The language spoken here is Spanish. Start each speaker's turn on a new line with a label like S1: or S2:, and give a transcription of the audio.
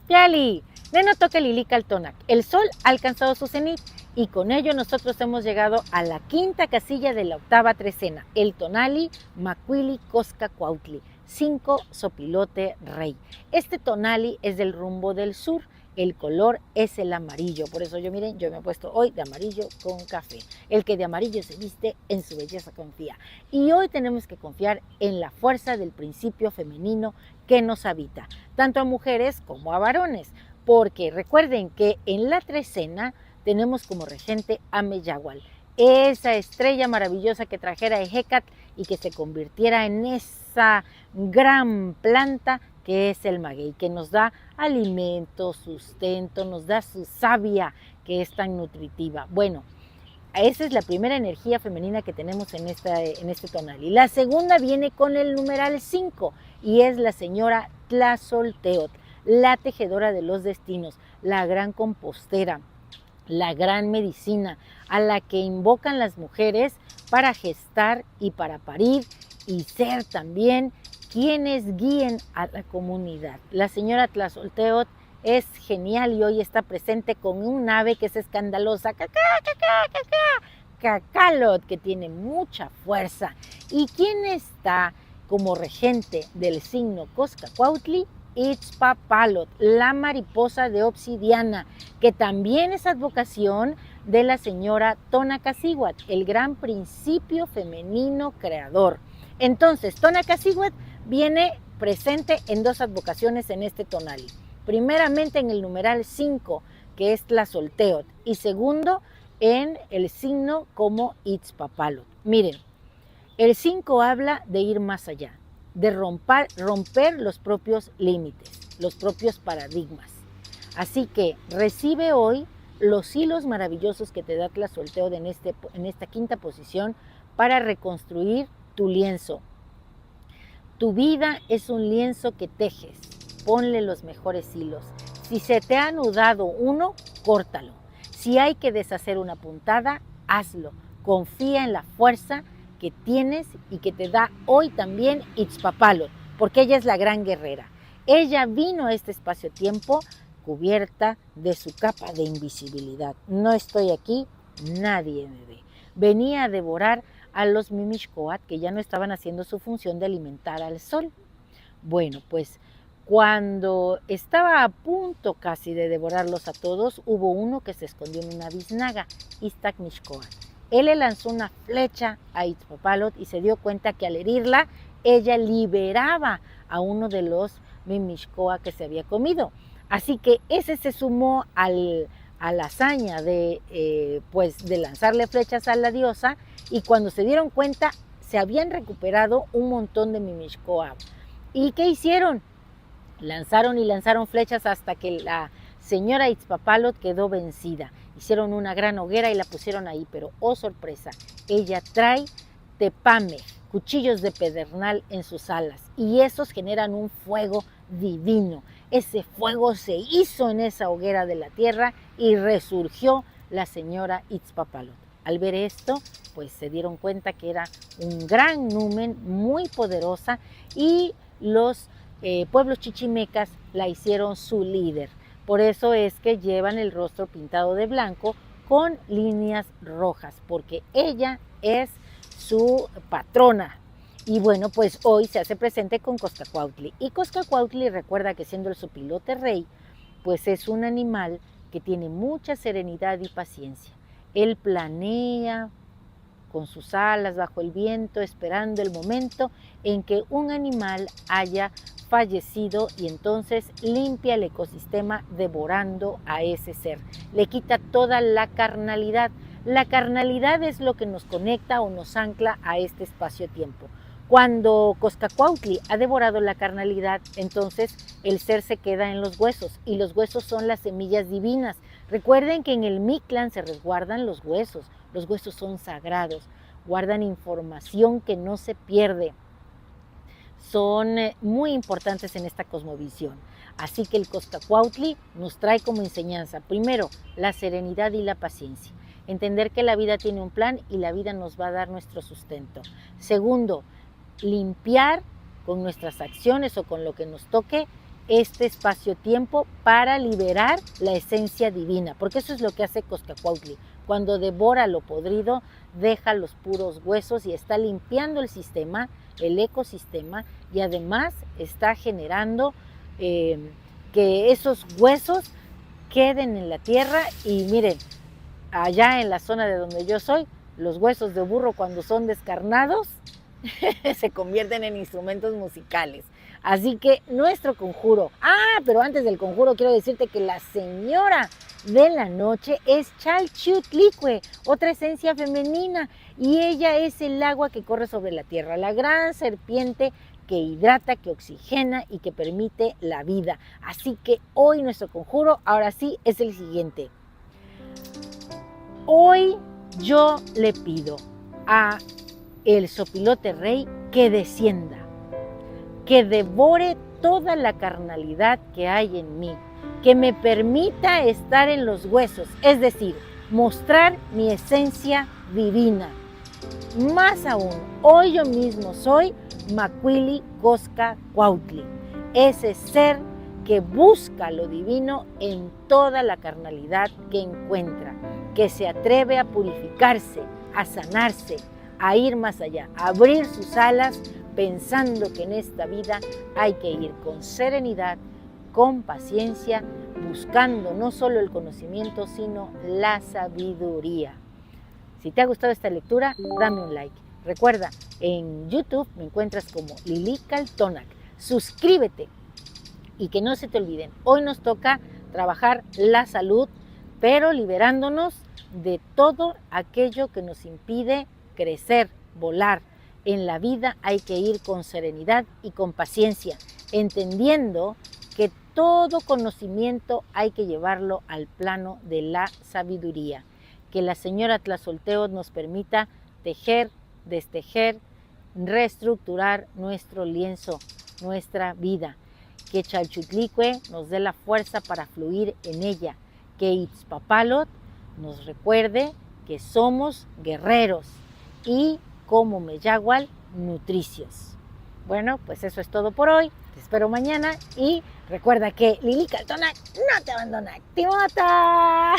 S1: Yali, Nenotoque Lilica el sol ha alcanzado su cenit y con ello nosotros hemos llegado a la quinta casilla de la octava trecena, el tonali Macuili Cosca Cuautli, 5 Sopilote Rey. Este tonali es del rumbo del sur, el color es el amarillo, por eso yo me he puesto hoy de amarillo con café. El que de amarillo se viste, en su belleza confía. Y hoy tenemos que confiar en la fuerza del principio femenino que nos habita, tanto a mujeres como a varones, porque recuerden que en la trecena tenemos como regente a Meyahual, esa estrella maravillosa que trajera a Hecat y que se convirtiera en esa gran planta que es el maguey, que nos da alimento, sustento, nos da su savia que es tan nutritiva. Bueno, esa es la primera energía femenina que tenemos en este tonal. Y la segunda viene con el numeral 5 y es la señora Tlazolteotl, la tejedora de los destinos, la gran compostera, la gran medicina a la que invocan las mujeres para gestar y para parir y ser también quienes guíen a la comunidad. La señora Tlazolteotl es genial y hoy está presente con un ave que es escandalosa, Cacalot, que tiene mucha fuerza. ¿Y quién está como regente del signo Coscacuautli? Itzpapalot, la mariposa de obsidiana, que también es advocación de la señora Tonacasíhuatl, el gran principio femenino creador. Entonces, Tonacasíhuatl viene presente en dos advocaciones en este tonali. Primeramente en el numeral 5, que es Tlazolteotl, y segundo en el signo como Itzpapalot. Miren, el 5 habla de ir más allá, de romper los propios límites, los propios paradigmas. Así que recibe hoy los hilos maravillosos que te da Tlazolteotl en esta quinta posición para reconstruir tu lienzo. Tu vida es un lienzo que tejes, ponle los mejores hilos. Si se te ha anudado uno, córtalo. Si hay que deshacer una puntada, hazlo. Confía en la fuerza que tienes y que te da hoy también Itzpapalot, porque ella es la gran guerrera. Ella vino a este espacio-tiempo cubierta de su capa de invisibilidad. No estoy aquí, nadie me ve. Venía a devorar a los Mimishkoat, que ya no estaban haciendo su función de alimentar al sol. Bueno, pues cuando estaba a punto casi de devorarlos a todos, hubo uno que se escondió en una biznaga, Istak Mishkoat. Él le lanzó una flecha a Itzpapalot y se dio cuenta que al herirla, ella liberaba a uno de los Mimishkoa que se había comido. Así que ese se sumó a la hazaña de lanzarle flechas a la diosa, y cuando se dieron cuenta se habían recuperado un montón de Mimishkoa. ¿Y qué hicieron? Lanzaron y lanzaron flechas hasta que la señora Itzpapalot quedó vencida. Hicieron una gran hoguera y la pusieron ahí, pero oh sorpresa, ella trae tepame, cuchillos de pedernal en sus alas, y esos generan un fuego divino. Ese fuego se hizo en esa hoguera de la tierra y resurgió la señora Itzpapalot. Al ver esto, pues se dieron cuenta que era un gran numen, muy poderosa, y los pueblos chichimecas la hicieron su líder. Por eso es que llevan el rostro pintado de blanco con líneas rojas, porque ella es su patrona. Y bueno, pues hoy se hace presente con Coscacuautli. Y Coscacuautli, recuerda que siendo el sopilote rey, pues es un animal que tiene mucha serenidad y paciencia. Él planea con sus alas bajo el viento, esperando el momento en que un animal haya fallecido, y entonces limpia el ecosistema devorando a ese ser. Le quita toda la carnalidad. La carnalidad es lo que nos conecta o nos ancla a este espacio-tiempo. Cuando Coscacuautli ha devorado la carnalidad, entonces el ser se queda en los huesos, y los huesos son las semillas divinas. Recuerden que en el Mictlán se resguardan los huesos son sagrados, guardan información que no se pierde, son muy importantes en esta cosmovisión. Así que el Coscacuautli nos trae como enseñanza, primero, la serenidad y la paciencia. Entender que la vida tiene un plan y la vida nos va a dar nuestro sustento. Segundo, limpiar con nuestras acciones o con lo que nos toque este espacio-tiempo para liberar la esencia divina, porque eso es lo que hace Coscacuautli. Cuando devora lo podrido, deja los puros huesos y está limpiando el sistema, el ecosistema, y además está generando que esos huesos queden en la tierra. Y miren, allá en la zona de donde yo soy, los huesos de burro cuando son descarnados se convierten en instrumentos musicales. Así que nuestro conjuro, pero antes del conjuro quiero decirte que la señora de la noche es Chalchutlicue, otra esencia femenina, y ella es el agua que corre sobre la tierra, la gran serpiente que hidrata, que oxigena y que permite la vida. Así que hoy nuestro conjuro, ahora sí, es el siguiente. Hoy yo le pido a el sopilote rey que descienda, que devore toda la carnalidad que hay en mí, que me permita estar en los huesos, es decir, mostrar mi esencia divina. Más aún, hoy yo mismo soy Macuili Coscacuautli, ese ser que busca lo divino en toda la carnalidad que encuentra, que se atreve a purificarse, a sanarse, a ir más allá, a abrir sus alas, pensando que en esta vida hay que ir con serenidad, con paciencia, buscando no solo el conocimiento, sino la sabiduría. Si te ha gustado esta lectura, dame un like. Recuerda, en YouTube me encuentras como Lili Caltonac. Suscríbete y que no se te olviden, hoy nos toca trabajar la salud, pero liberándonos de todo aquello que nos impide crecer, volar. En la vida hay que ir con serenidad y con paciencia, entendiendo que todo conocimiento hay que llevarlo al plano de la sabiduría. Que la señora Tlazolteotl nos permita tejer, destejer, reestructurar nuestro lienzo, nuestra vida. Que Chalchutlicue nos dé la fuerza para fluir en ella. Que Itzpapalot nos recuerde que somos guerreros y como Meyagual, nutricios. Bueno, pues eso es todo por hoy. Te espero mañana y recuerda que Lili Caltonac no te abandona. ¡Timota!